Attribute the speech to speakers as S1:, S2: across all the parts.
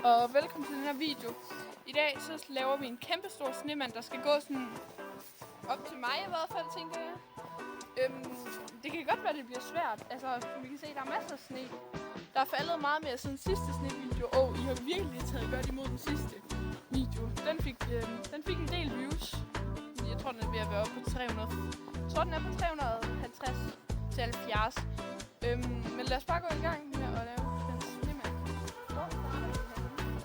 S1: og velkommen til den her video. I dag så laver vi en kæmpe stor snemand, der skal gå sådan op til mig i hvert fald, tænker jeg. Det kan godt være, det bliver svært. Altså, vi kan se, der er masser af sne. Der er faldet meget mere siden sidste snevideo. I har virkelig taget godt imod den sidste video. Den fik en del views. Jeg tror, den er ved at være oppe på 300. Jeg tror, den er på 350 til 70. Men lad os bare gå i gang med at lave den snemand. Hvor starter vi henne?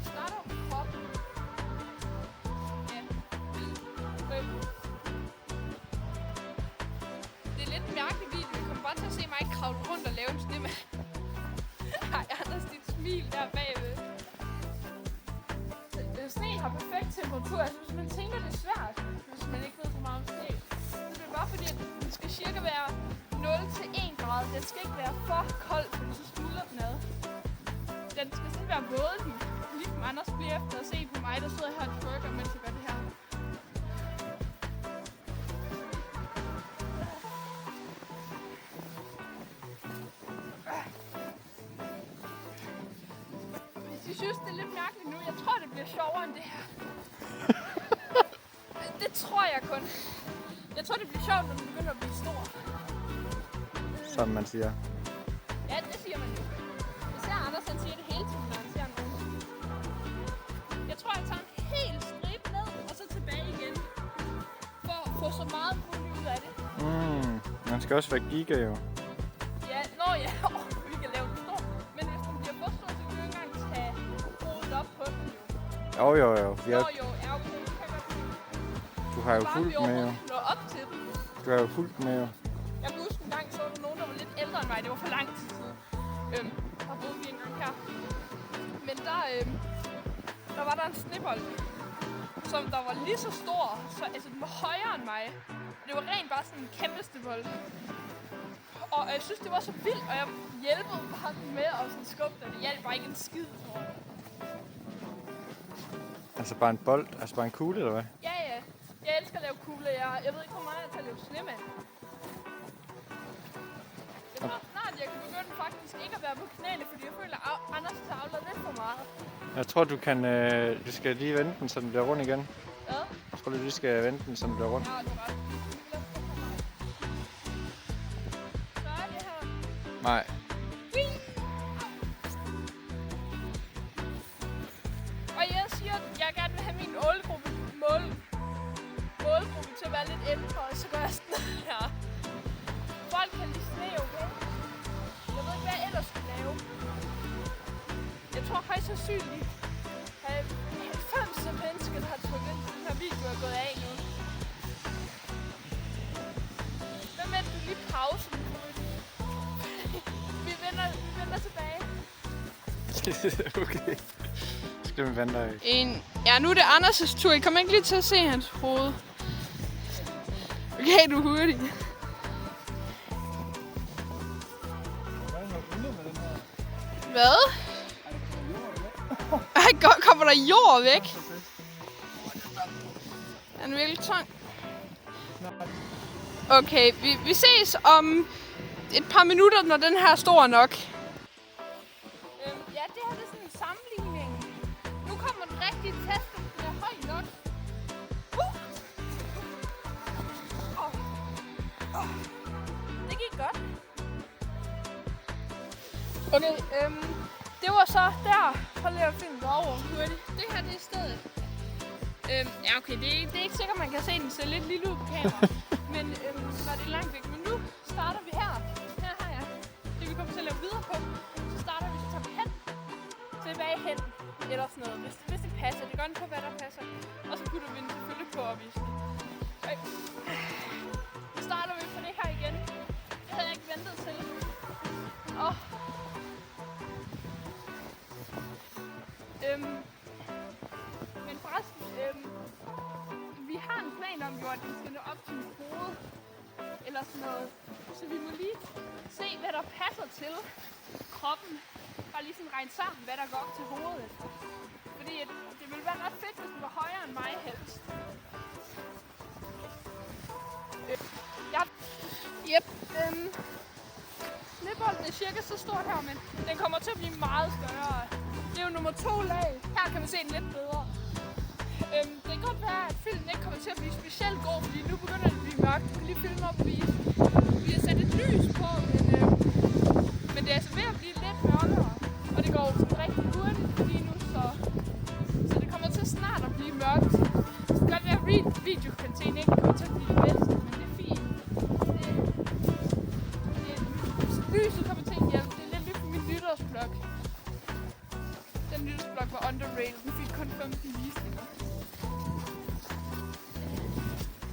S1: Starter på kroppen. Ja. Det er lidt en mærkelig video. Vi kommer bare til at se mig kravle rundt og lave en snemand. Ej, Anders, dit smil der bagved. Sne har perfekt temperatur. Altså, hvis man tænker, det er svært, hvis man ikke ved så meget om sne, så det er bare fordi, at den skal cirka være 0 til 1 grad. Den skal ikke være for kold, fordi så smuldrer den ad. Den skal sådan være våd, ligesom Anders bliver efter at se på mig, der sidder her og trykker, mens jeg gør det her. Hvis I synes, det er lidt mærkeligt nu, jeg tror, det bliver sjovere end det her. Det tror jeg kun. Jeg tror, det bliver sjovt, når den begynder at blive stor.
S2: Som man siger.
S1: Ja, det siger man jo. Især Anders, han siger det hele tiden, når han ser nogen. Jeg tror, jeg tager en hel stribe ned, og så tilbage igen. For at få så meget muligt ud af det.
S2: Man skal også være giga jo.
S1: Ja, ja, vi kan lave den stor. Men hvis den bliver for stor, så kan vi jo ikke engang tage hovedet op på den jo.
S2: Jo.
S1: Ja, okay, det kan godt blive.
S2: Du har jo fulgt med jo.
S1: Nå, op til den.
S2: Du har jo fulgt med jo.
S1: Jeg kan huske en gang, så var der nogen, der var lidt ældre end mig. Det var for lang tid siden. Der boede vi en gang her. Men der var der en snebold, som der var lige så stor. Så, altså, den var højere end mig. Det var rent bare sådan en kæmpe snebold. Og jeg synes, det var så vildt, og jeg hjælpede bare med at sådan skubbe den. Det hjalp bare ikke en skid, tror jeg.
S2: Altså bare en bold? Altså bare en kugle, eller hvad?
S1: Ja. Jeg elsker at lave kugler. Jeg ved ikke, hvor meget jeg kan lave snemand. Jeg tror snart, jeg kan begynde faktisk ikke at være på knæene, fordi jeg føler, at Anders tavler lidt for meget.
S2: Jeg tror, du skal lige vende den, så den bliver rund igen.
S1: Hvad?
S2: Jeg tror, du lige skal vende den, så den bliver rund.
S1: Ja, du har ret. Så er det her.
S2: Nej.
S1: Og jeg siger, at jeg gerne vil have min målgruppe til at være lidt ældre, og så gør jeg sådan her. Folk kan lide sne, okay? Jeg ved ikke, hvad jeg ellers skulle lave. Jeg tror højst sandsynligt, at 90 mennesker, der har trykket ind til den her video, er gået af nu. Hvem er det lige pausen? Vi vender tilbage.
S2: Okay. Skal vi vente dig?
S1: Ja, nu er det Anders' tur. I kommer ikke lige til at se hans hoved. Okay, du er hurtig. Hvad? Ej, kommer der jord væk? Den er virkelig tung. Okay, vi ses om et par minutter, når den her er stor nok. Ja, det her er sådan en sammenligning. Nu kommer den rigtige test, om den er høj nok. Det gik godt. Okay, det var så der. Hold lige at finde det over hurtigt. Det her, det er stedet. Ja, okay, det er ikke sikkert, man kan se den. Ser lidt lille ud på kamera. Men når det er langt væk. Men nu starter vi her. Her har jeg det, vi kommer til at lave videre på. Så starter vi, så tager vi hen. Tilbage hen. Eller sådan noget. Hvis det passer. Det går ikke på, hvad der passer. Og så putter vi den selvfølgelig på opvisning. Okay. Så starter vi på det her igen. Det havde jeg ikke ventet til. Men forresten, vi har en plan om jo, at den skal nå op til mit hoved. Eller sådan noget. Så vi må lige se, hvad der passer til kroppen. Bare lige sådan regne sammen, hvad der går op til hovedet. Fordi det ville være ret fedt, hvis den var højere end mig helst. Snebolden er cirka så stor her, men den kommer til at blive meget større. 2 lag. Her kan man se den lidt bedre. Det kan godt være, at filmen ikke kommer til at blive specielt god, fordi nu begynder det at blive mørkt. Du kan lige filme op og vise. Vi har sat et lys på, men det er altså ved at blive lidt mørkere. Og det går jo sådan rigtig hurtigt lige nu, så det kommer til snart at blive mørkt. Det kan godt være, at videokvaliteten ikke kommer til at blive det bedste, men det er fint. Lyset kommer til at hjælpe. Det er lidt ligesom min nytårsblog. Den nytårsblog var underrated. Den fik kun 15 visninger.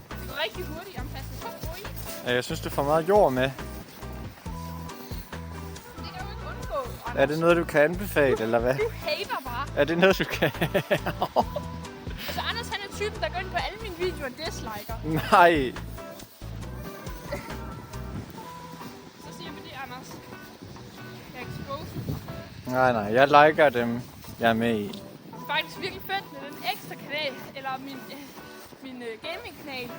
S1: Det går rigtig hurtigt. Jeg passer på i.
S2: Ja, jeg synes, du får meget jord med.
S1: Det kan jo ikke undgå, Anders.
S2: Er det noget, du kan anbefale, eller hvad?
S1: Du hater bare.
S2: Er det noget, du kan?
S1: Altså, Anders han er typen, der går ind på alle mine videoer og disliker.
S2: Nej.
S1: Så siger vi det, Anders. Jeg er exposed.
S2: Nej, jeg liker dem, jeg er med i.
S1: Det er faktisk virkelig fedt med den ekstra kanal, eller min gaming-kanal.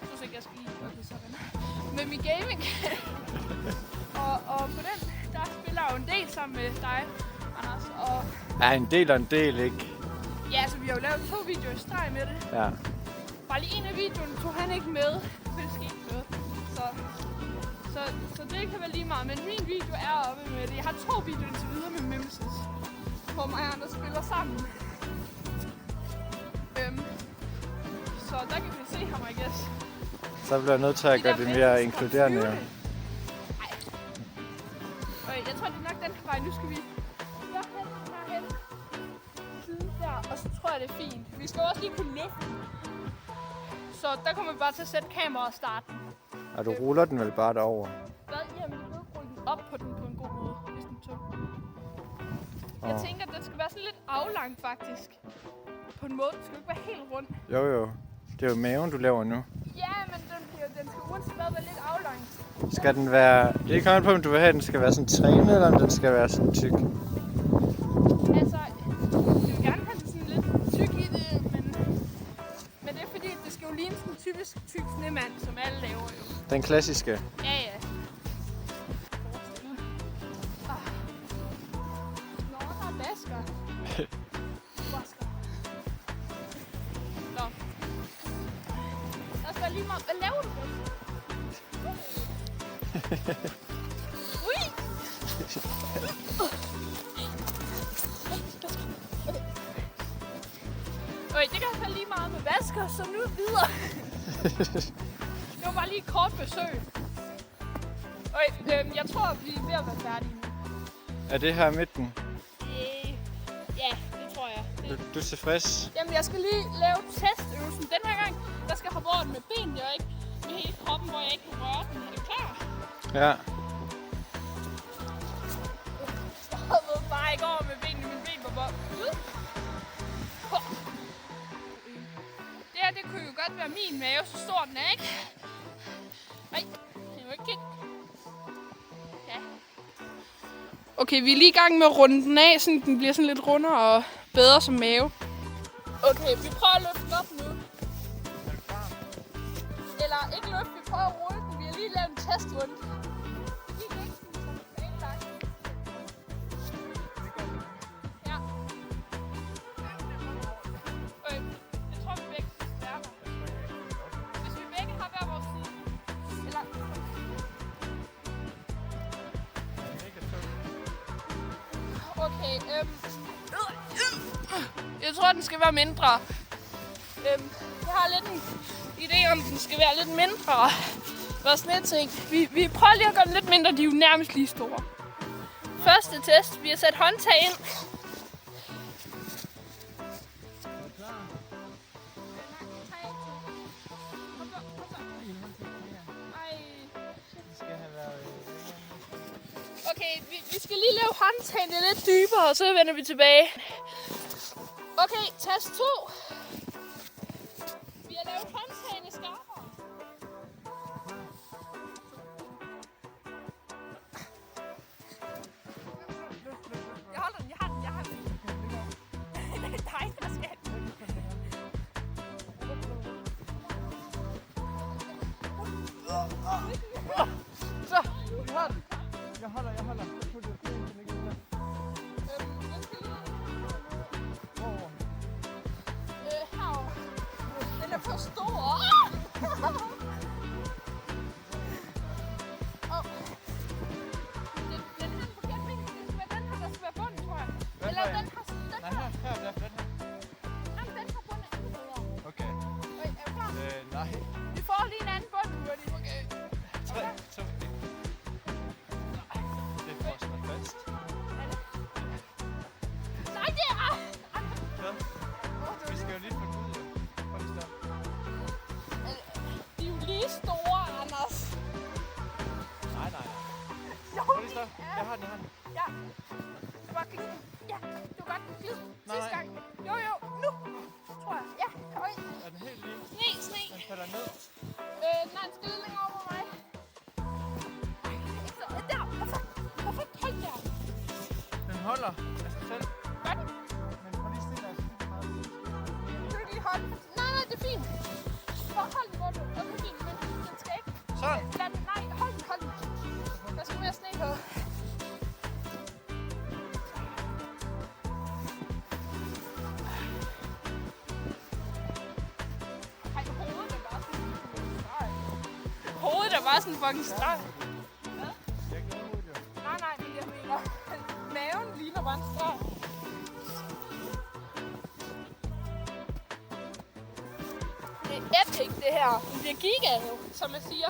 S1: Jeg synes ikke, jeg skal lige gøre det sådan. Med min gaming-kanal. og på den, der spiller jeg jo en del sammen med dig, Anders. Og
S2: Ja, en del og en del, ikke?
S1: ja, så vi har jo lavet 2 videoer i streg med det.
S2: Ja.
S1: Bare lige en af videoerne tog han ikke med, for det skete noget. Så det kan være lige meget, men min video er oppe med det. Jeg har 2 videoer indtil videre med Memsis, hvor mig og andre spiller sammen. Så der kan vi se ham, I guess.
S2: Så bliver jeg nødt til at gøre det mere inkluderende. Jo.
S1: Nej. Okay, jeg tror, det er nok den vej. Nu skal vi herhen. Siden der, og så tror jeg, det er fint. Vi skal også lige kunne løfte den. Så der kommer vi bare til at sætte kamera og starte den.
S2: Og du ruller den vel bare derover?
S1: Hvad? Jamen, du kan rulle den op på den på en god måde, hvis den er tung. Jeg tænker, at den skal være sådan lidt aflang, faktisk. På en måde. Den skal ikke være helt rund.
S2: Jo. Det er jo maven, du laver nu.
S1: Ja, men den skal uanset hvad være lidt aflang.
S2: Skal den være... Det kommer an på, om du vil have, at den skal være sådan trænet, eller om den skal være sådan tyk.
S1: Altså, jeg vil gerne have den sådan lidt tyk i det, men det er fordi, det skal jo ligne sådan en typisk tyk snemand, som alle laver jo.
S2: Den klassiske.
S1: Ja. Nå, der er basker. Nå. Der skal lige meget... Hvad laver du? Ui! Okay, det kan være lige meget med vasker, så nu videre. Det var bare lige et kort besøg. Okay, jeg tror, vi er ved at være færdige nu.
S2: Er det her midten?
S1: Ja, det tror jeg.
S2: Du er tilfreds?
S1: Jamen, jeg skal lige lave testøvelsen. Den her gang, der skal jeg hoppe over den med benene og ikke med hele kroppen, hvor jeg ikke kan røre den. Er du klar?
S2: Ja.
S1: Jeg hoppede bare ikke over med benene. Mine ben var bare ude. Det her, det kunne jo godt være min mave, så stor den er, ikke? Nej, det må ikke kigge. Ja. Okay, vi er lige i gang med at runde den af, så den bliver sådan lidt rundere og bedre som mave. Okay, vi prøver at løfte den op nu. Eller ikke løfte, vi prøver at rulle den. Vi har lige lavet en testrunde. Ja. Okay, jeg tror vi begge skal være her. Hvis vi begge har hver vores side. Eller... Okay, jeg tror, den skal være mindre. Jeg har lidt en idé om, den skal være lidt mindre. Bare sådan et ting. Vi prøver lige at gøre den lidt mindre, de er jo nærmest lige store. Første test, vi har sat håndtag ind. Okay, vi skal lige lave håndtagene lidt dybere, og så vender vi tilbage. Okay, test 2. Vi har lavet håndtagene skarpere. Jeg holder den, jeg har den. Det er dig, der skal.
S2: Så, vi har den. Jeg holder.
S1: Jeg skal lige... Den har en forkert vinkel. Det skal være den her, der skal være bunden, tror jeg. Eller den har sådan den
S2: Nej,
S1: her.
S2: her, den her.
S1: Jamen, den har bunden endnu bedre.
S2: Okay.
S1: Er du klar?
S2: Nej.
S1: Vi får lige en anden bund, hurtigt. Okay.
S2: 3, 2, 1. Det får sådan fast.
S1: Nej, det er...
S2: Ja. Vi skal jo lige få den ud, jo. Prøv lige stop.
S1: De er jo lige store, Anders.
S2: Nej.
S1: Jo,
S2: Prøv lige stop. Jeg har den i hånden.
S1: Ja. Du var glid. Ja, du var godt glid.
S2: Nej.
S1: Sidste gang. Jo, nu. Tror jeg. Ja, kom ind.
S2: Er den helt lige?
S1: Sne.
S2: Den falder ned.
S1: Nej, den skal lidt længere over mig. Der, perfekt. Hold der.
S2: Den holder af sig selv.
S1: Gør den.
S2: Men prøv lige stille dig.
S1: Kan du lige holde? Nej, det er fint. Bare hold den, hvor du. Det er fint, men den skal ikke.
S2: Sådan.
S1: Lad den. Nej, hold den. Der skal mere sne på. Hovedet er bare sådan en fucking streg. Hvad?
S2: Jeg glæder mig jo.
S1: Nej, men jeg mener, maven ligner bare en streg. Det er epic, det her. Det er giga jo, som jeg siger.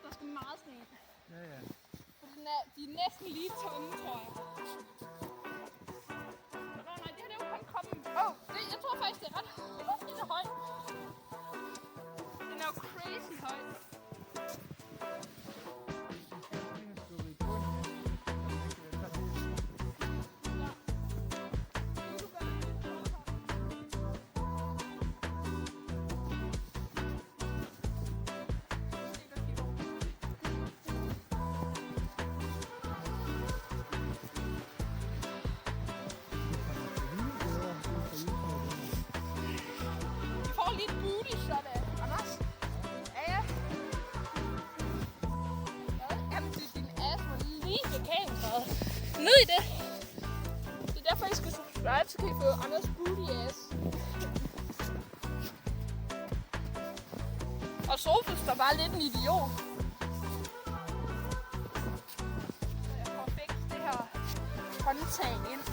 S1: Der skal meget sne.
S2: Ja.
S1: De er næsten lige tomme, tror jeg. Nej, det her er jo kun kommet. Jeg tror faktisk, det er ret højt. Den er jo crazy høj. Vi får lige et booty shot af Anders. Ja. Jamen, din ass var lige ved kameraet. Ned i det. Det er derfor, I skal subscribe, så kan I få Anders booty ass. Og Sofus står bare lidt en idiot. Så jeg får fikset det her håndtag ind.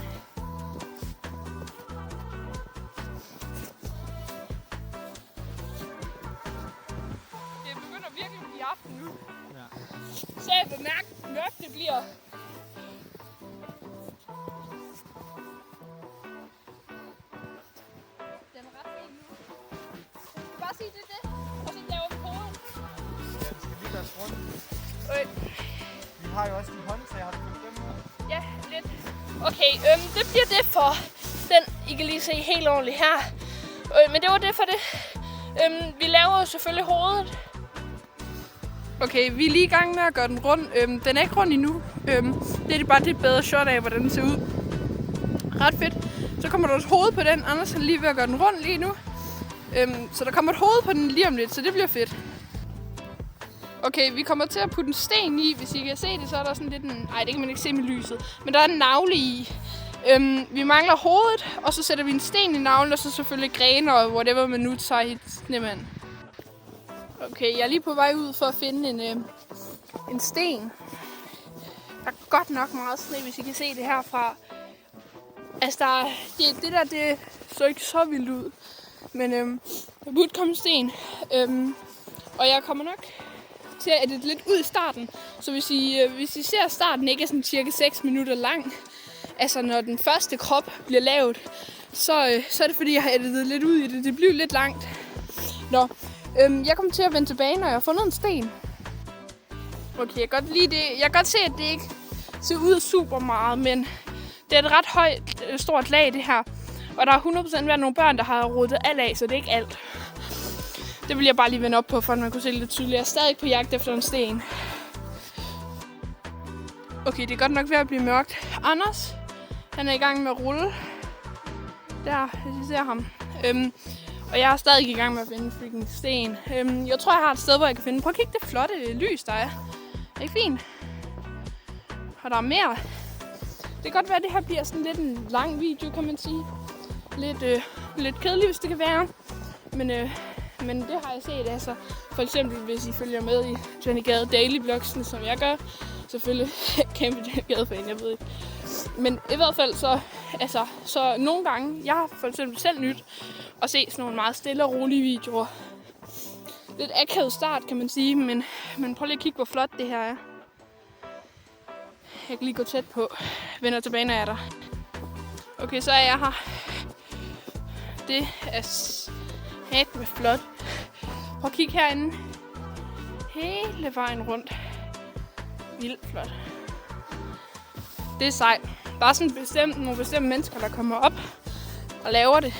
S1: Det begynder virkelig at blive aften nu.
S2: Ja.
S1: Så jeg vil mærke, hvor mørkt det bliver. Den er ret fin nu. Bare sig det, og så laver vi hovedet.
S2: Ja, det skal lige gøres rundt.
S1: Okay.
S2: Vi har jo også de håndtag, har du købt dem med?
S1: Ja, lidt. Okay, det bliver det for den. I kan lige se helt ordentligt her. Men det var det for det. Vi laver jo selvfølgelig hovedet. Okay, vi er lige i gang med at gøre den rund. Den er ikke rund endnu. Det er bare lidt bedre shot af, hvordan den ser ud. Ret fedt. Så kommer der et hoved på den. Anders er lige ved at gøre den rund lige nu. Så der kommer et hoved på den lige om lidt, så det bliver fedt. Okay, vi kommer til at putte en sten i. Hvis I kan se det, så er der sådan lidt en... Ej, det kan man ikke se med lyset. Men der er en nagle i. Vi mangler hovedet, og så sætter vi en sten i navlen, og så selvfølgelig grene og whatever man nu tager i snemand. Okay, jeg er lige på vej ud for at finde en sten. Der er godt nok meget sne, hvis I kan se det herfra. Altså, det så ikke så vildt ud. Men der burde komme en sten. Og jeg kommer nok til at edite lidt ud i starten. Så hvis I ser starten ikke er sådan cirka 6 minutter lang, altså når den første krop bliver lavet, så er det fordi, jeg har editet lidt ud i det. Det bliver lidt langt. Nå, jeg kommer til at vende tilbage, når jeg har fundet en sten. Okay, jeg kan godt lide det. Jeg kan godt se, at det ikke ser ud super meget, men det er et ret højt, stort lag, det her. Og der har 100% været nogle børn, der har rodet alt af, så det er ikke alt. Det vil jeg bare lige vende op på, for at man kunne se lidt tydeligt. Jeg er stadig på jagt efter en sten. Okay, det er godt nok ved at blive mørkt. Anders, han er i gang med at rulle. Der, hvis I ser ham. Og jeg er stadig i gang med at finde en freaking sten. Jeg tror, jeg har et sted, hvor jeg kan finde. Prøv at kigge det flotte lys, der er. Ikke fint? Og der er mere. Det kan godt være, at det her bliver sådan lidt en lang video, kan man sige. Lidt kedeligt, hvis det kan være. Men det har jeg set, altså. For eksempel, hvis I følger med i Johnny Gade Daily Vlogsene, som jeg gør. Selvfølgelig kæmpe Johnny Gade fan, jeg ved ikke. Men i hvert fald så nogle gange, jeg har for eksempel selv nyt at se sådan nogle meget stille og rolige videoer. Lidt akavet start, kan man sige, men prøv lige at kigge, hvor flot det her er. Jeg kan lige gå tæt på. Vender tilbage, når jeg er der. Okay, så er jeg her. Det er hat med flot. Prøv at kigge herinde. Hele vejen rundt. Vildt flot. Det er sejt. Der er sådan nogle bestemte mennesker, der kommer op og laver det.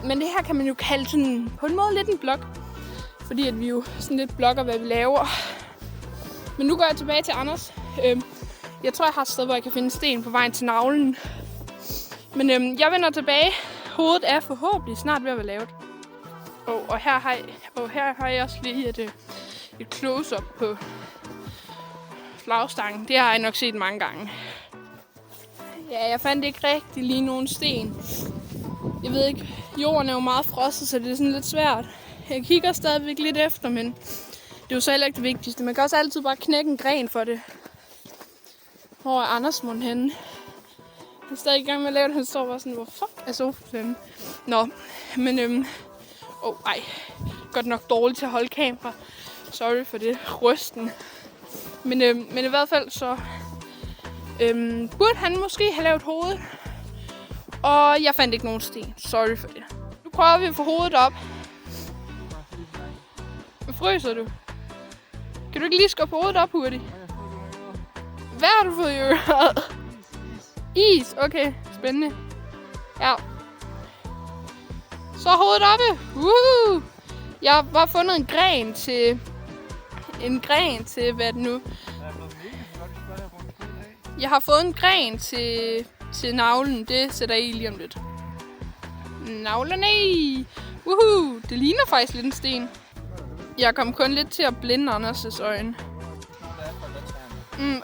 S1: Men det her kan man jo kalde sådan, på en måde lidt en blog. Fordi at vi jo sådan lidt blogger, hvad vi laver. Men nu går jeg tilbage til Anders. Jeg tror, jeg har et sted, hvor jeg kan finde sten på vejen til navlen. Men jeg vender tilbage. Hovedet er forhåbentlig snart ved at være lavet. Og her har jeg også lige et close-up på flagstangen. Det har jeg nok set mange gange. Ja, jeg fandt ikke rigtig lige nogen sten. Jeg ved ikke, jorden er jo meget frosset, så det er sådan lidt svært. Jeg kigger stadigvæk lidt efter, men det er jo så heller ikke det vigtigste. Man kan også altid bare knække en gren for det. Hvor er Anders mund henne? Han er stadig i gang med at lave det. Han står bare sådan, hvor fuck er sofaen? Nå, men godt nok dårligt til at holde kamera. Sorry for det. Rysten. Men i hvert fald så burde han måske have lavet hovedet. Og jeg fandt ikke nogen sten. Sorry for det. Nu prøver vi at få hovedet op. Hvad fryser du? Kan du ikke lige skubbe hovedet op hurtigt? Hvad har du fået i øret? Is. Okay, spændende. Ja. Så er hovedet oppe. Woohoo! Jeg har fundet en gren til hvad er det nu? Jeg har fået en gren til navlen. Det sætter jeg i lige om lidt. Navlerne! Woohoo! Det ligner faktisk lidt en sten. Jeg kom kun lidt til at blinde Anders' øjne.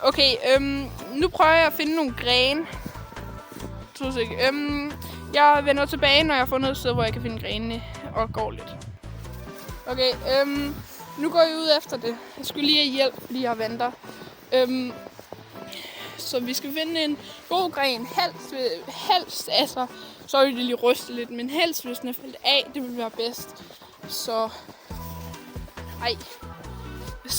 S1: Okay, nu prøver jeg at finde nogle grene. Jeg vender tilbage, når jeg har fundet et sted, hvor jeg kan finde grenene, og går lidt. Okay, nu går jeg ud efter det. Jeg skulle lige have hjælp, fordi jeg venter. Så vi skal finde en god gren. Helst, altså, sorry, det lige ryste lidt, men helst, hvis den er faldet af, det vil være bedst. Så, ej, hvad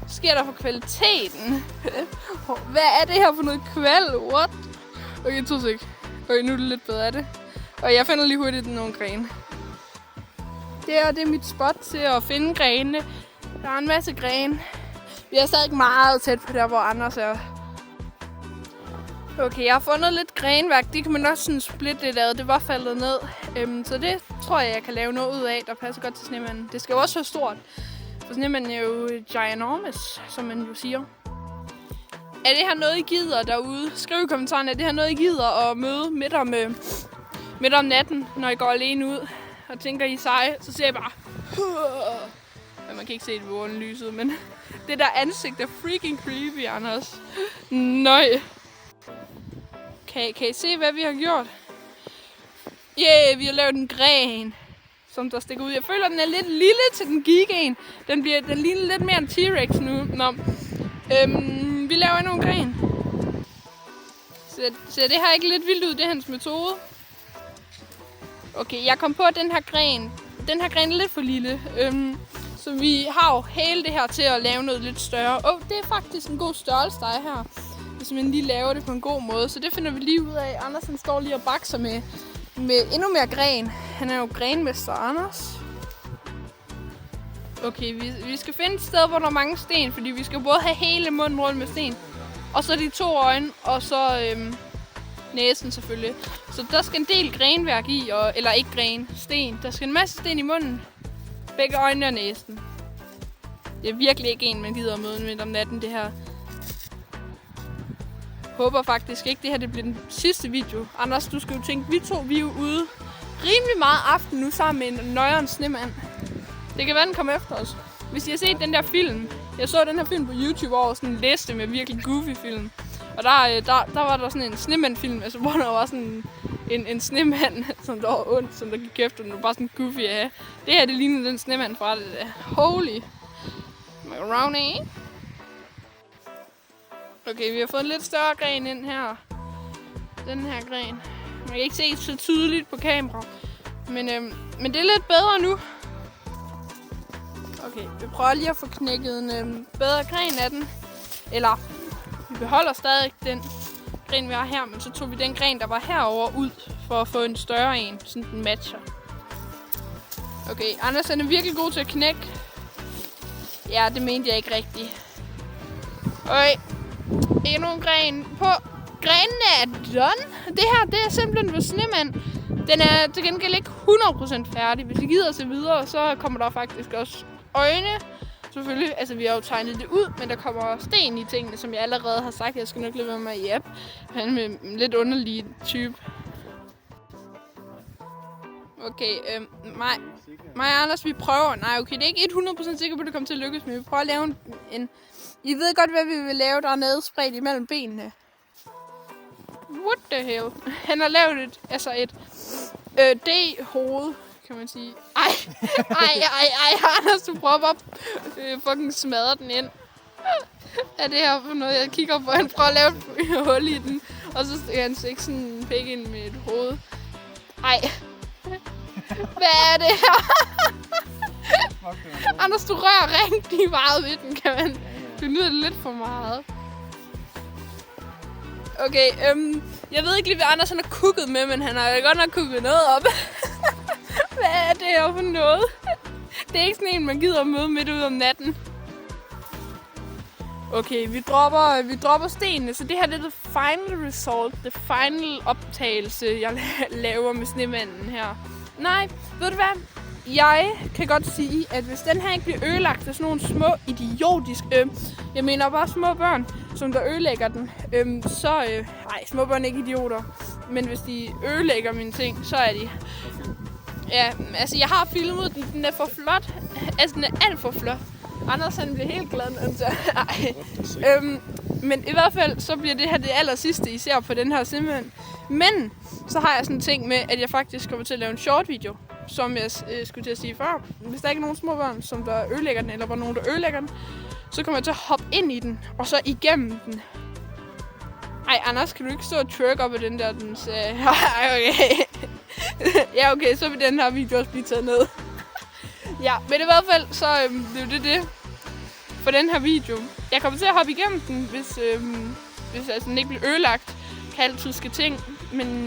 S1: sker der for kvaliteten? Hvad er det her for noget kval? What? Okay, okay, nu er det lidt bedre af det. Og jeg finder lige hurtigt nogle grene. Det er mit spot til at finde grenene. Der er en masse grene. Vi er stadig meget tæt på der, hvor Anders er. Okay, jeg har fundet lidt grenværk. Det kan man også sådan splitte lidt ad. Det var faldet ned. Så det tror jeg kan lave noget ud af, der passer godt til snemanden. Det skal jo også være stort. For snemanden er jo ginormous, som man jo siger. Er det her noget, I gider derude? Skriv i kommentarerne, er det her noget, I gider at møde midt om natten, når I går alene ud og tænker, I seje? Så ser jeg bare... Ja, man kan ikke se det ved lyset, men det der ansigt er freaking creepy, Anders. Nøj. Kan I se, hvad vi har gjort? Vi har lavet en gren, som der stikker ud. Jeg føler, den er lidt lille til den gik en. Den ligner lidt mere en T-Rex nu. Nå. Vi laver endnu en gren. Ser det her ikke lidt vildt ud? Det er hans metode. Okay, jeg kom på, at den her gren er lidt for lille. Så vi har jo hele det her til at lave noget lidt større. Det er faktisk en god størrelse, der er her. Hvis man lige laver det på en god måde. Så det finder vi lige ud af. Anders han står lige og bakser med endnu mere gren. Han er jo grenmester, Anders. Okay, vi skal finde et sted, hvor der er mange sten. Fordi vi skal både have hele munden rundt med sten. Og så de 2 øjne. Og så næsen selvfølgelig. Så der skal en del grenværk i. Eller ikke sten. Der skal en masse sten i munden. Begge øjnene og næsen. Det er virkelig ikke en, man gider at møde midt om natten, det her. Håber faktisk ikke, det her det bliver den sidste video. Anders, du skal jo tænke, vi er jo ude rimelig meget aften nu sammen med en nøjeren snemand. Det kan være, den kommer efter os. Hvis I har set den der film, Jeg så den her film på YouTube over sådan en liste med virkelig goofy film. Og der var der sådan en snemand-film, altså hvor der var sådan en snemand, som der var ondt, som der gik efter, den var bare sådan goofy af. Det her, det lignede den snemand fra det der. Holy macaroni. Okay, vi har fået en lidt større gren ind her. Den her gren. Man kan ikke se så tydeligt på kamera. Men det er lidt bedre nu. Okay, vi prøver lige at få knækket en bedre gren af den. Eller, vi beholder stadig den gren, vi har her, men så tog vi den gren, der var herover ud, for at få en større en, sådan den matcher. Okay, Anders er virkelig god til at knække. Ja, det mente jeg ikke rigtigt. Okay, endnu en gren på. Grenene er done. Det her, det er simpelthen ved snemand. Den er til gengæld ikke 100% færdig. Hvis vi gider at se videre, så kommer der faktisk også øjne. Selvfølgelig, altså vi har jo tegnet det ud, men der kommer sten i tingene, som jeg allerede har sagt. Jeg skal nok lade være med at jappe. Han er en lidt underlig type. Okay, mig og Anders, vi prøver. Nej, okay, det er ikke 100% sikker på, at det kommer til at lykkes, men vi prøver at lave en... I ved godt, hvad vi vil lave dernede, spredt imellem benene. What the hell? Han har lavet et D-hoved, kan man sige. Ej, Anders, du prøver bare fucking smadre den ind. Hvad er det her for noget? Jeg kigger på, han prøver at lave et hul i den, og så stikker han ikke sådan en pæk ind med et hoved. Ej. Hvad er det her? Anders, du rører rigtig meget ved den, kan man. Du nyder det lidt for meget. Okay, jeg ved ikke lige, hvad Anders han har kukket med, men han har godt nok kukket noget op. Hvad er det her for noget? Det er ikke sådan en, man gider at møde midt ud om natten. Okay, vi dropper stenene, så det her det er the final result, the final optagelse, jeg laver med snemanden her. Nej, ved du hvad? Jeg kan godt sige, at hvis den her ikke bliver ødelagt af sådan nogle små idiotiske, jeg mener bare små børn, som der ødelægger den, nej, små børn er ikke idioter, men hvis de ødelægger mine ting, så er de... Ja, altså jeg har filmet den, den er for flot, altså den er alt for flot. Anders han bliver helt glad, men i hvert fald, så bliver det her det aller sidste, I ser på den her simpelthen. Men så har jeg sådan en ting med, at jeg faktisk kommer til at lave en short video, som jeg skulle til at sige før. Hvis der ikke er nogen små børn, som der ødelægger den, eller var nogen, der ødelægger den, så kommer jeg til at hoppe ind i den, og så igennem den. Ej, Anders, kan du ikke stå og twerk op af den der, den sagde... okay. Ja, okay, så vil den her video også blive taget ned. Ja, men i hvert fald, så det for den her video. Jeg kommer til at hoppe igennem den, hvis altså, den ikke bliver ødelagt. Kan altid ske ting, men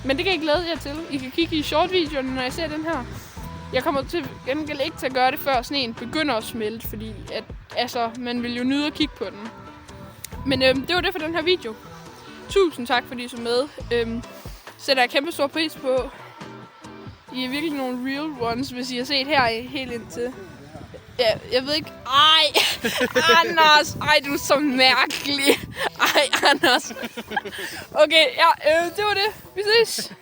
S1: det kan jeg glæde jer til. I kan kigge i short-videoerne, når jeg ser den her. Jeg kommer til gengæld ikke til at gøre det, før sådan en begynder at smelte, fordi at, altså, man vil jo nyde at kigge på den. Men det var det for den her video. Tusind tak, fordi I så med. Sætter jeg kæmpe stor pris på. I er virkelig nogle real ones, hvis I har set her helt indtil. Ja, jeg ved ikke. Ej, Anders. Ej, du er så mærkelig. Ej, Anders. Okay, ja, det var det. Vi ses.